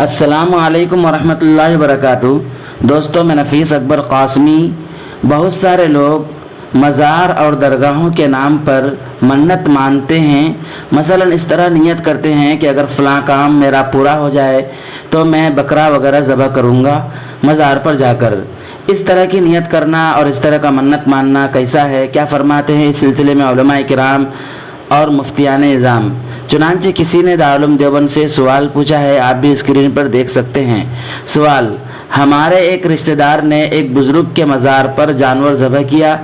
السلام علیکم ورحمۃ اللہ وبرکاتہ۔ دوستو، میں نفیس اکبر قاسمی۔ بہت سارے لوگ مزار اور درگاہوں کے نام پر منت مانتے ہیں۔ مثلا اس طرح نیت کرتے ہیں کہ اگر فلاں کام میرا پورا ہو جائے تو میں بکرا وغیرہ ذبح کروں گا مزار پر جا کر۔ اس طرح کی نیت کرنا اور اس طرح کا منت ماننا کیسا ہے، کیا فرماتے ہیں اس سلسلے میں علماء کرام اور مفتیان اعظام۔ چنانچہ کسی نے دارالعلوم دیوبند سے سوال پوچھا ہے، آپ بھی اسکرین پر دیکھ سکتے ہیں سوال۔ ہمارے ایک رشتہ دار نے ایک بزرگ کے مزار پر جانور ذبح کیا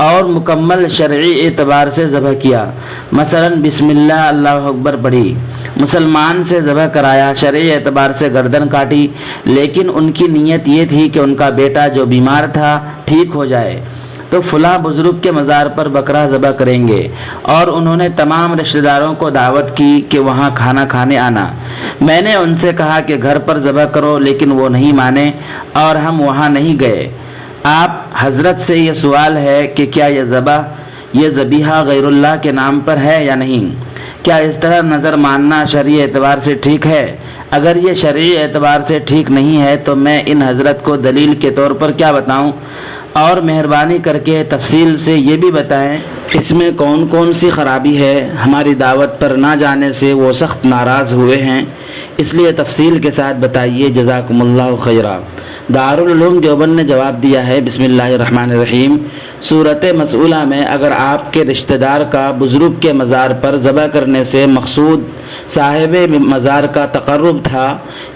اور مکمل شرعی اعتبار سے ذبح کیا، مثلا بسم اللہ اللہ اکبر پڑھی، مسلمان سے ذبح کرایا، شرعی اعتبار سے گردن کاٹی، لیکن ان کی نیت یہ تھی کہ ان کا بیٹا جو بیمار تھا ٹھیک ہو جائے تو فلاں بزرگ کے مزار پر بکرا ذبح کریں گے، اور انہوں نے تمام رشتہ داروں کو دعوت کی کہ وہاں کھانا کھانے آنا۔ میں نے ان سے کہا کہ گھر پر ذبح کرو، لیکن وہ نہیں مانے اور ہم وہاں نہیں گئے۔ آپ حضرت سے یہ سوال ہے کہ کیا یہ ذبیحہ غیر اللہ کے نام پر ہے یا نہیں؟ کیا اس طرح نظر ماننا شرعی اعتبار سے ٹھیک ہے؟ اگر یہ شرعی اعتبار سے ٹھیک نہیں ہے تو میں ان حضرت کو دلیل کے طور پر کیا بتاؤں؟ اور مہربانی کر کے تفصیل سے یہ بھی بتائیں اس میں کون کون سی خرابی ہے۔ ہماری دعوت پر نہ جانے سے وہ سخت ناراض ہوئے ہیں، اس لیے تفصیل کے ساتھ بتائیے، جزاکم اللہ خیرا۔ دارالعلوم دیوبند نے جواب دیا ہے، بسم اللہ الرحمن الرحیم۔ صورت مسئولہ میں اگر آپ کے رشتہ دار کا بزرگ کے مزار پر ذبح کرنے سے مقصود صاحب مزار کا تقرب تھا،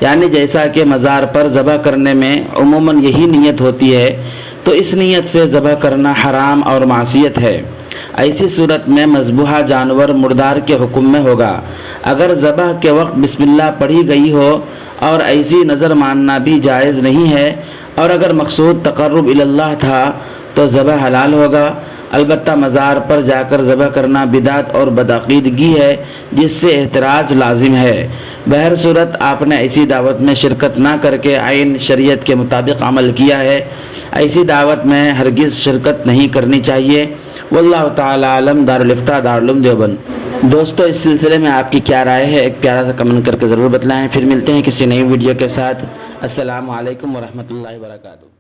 یعنی جیسا کہ مزار پر ذبح کرنے میں عموماً یہی نیت ہوتی ہے، تو اس نیت سے ذبح کرنا حرام اور معصیت ہے۔ ایسی صورت میں مذبوحہ جانور مردار کے حکم میں ہوگا۔ اگر ذبح کے وقت بسم اللہ پڑھی گئی ہو اور ایسی نظر ماننا بھی جائز نہیں ہے، اور اگر مقصود تقرب اللہ تھا تو ذبح حلال ہوگا۔ البتہ مزار پر جا کر ذبح کرنا بدعت اور بدعقیدگی ہے، جس سے احتراز لازم ہے۔ بہر صورت آپ نے ایسی دعوت میں شرکت نہ کر کے عین شریعت کے مطابق عمل کیا ہے۔ ایسی دعوت میں ہرگز شرکت نہیں کرنی چاہیے۔ واللہ تعالی عالم۔ دارالفتاء دارالعلوم دیوبند۔ دوستو، اس سلسلے میں آپ کی کیا رائے ہے، ایک پیارا سا کمنٹ کر کے ضرور بتلائیں۔ پھر ملتے ہیں کسی نئی ویڈیو کے ساتھ۔ السلام علیکم ورحمۃ اللہ وبرکاتہ۔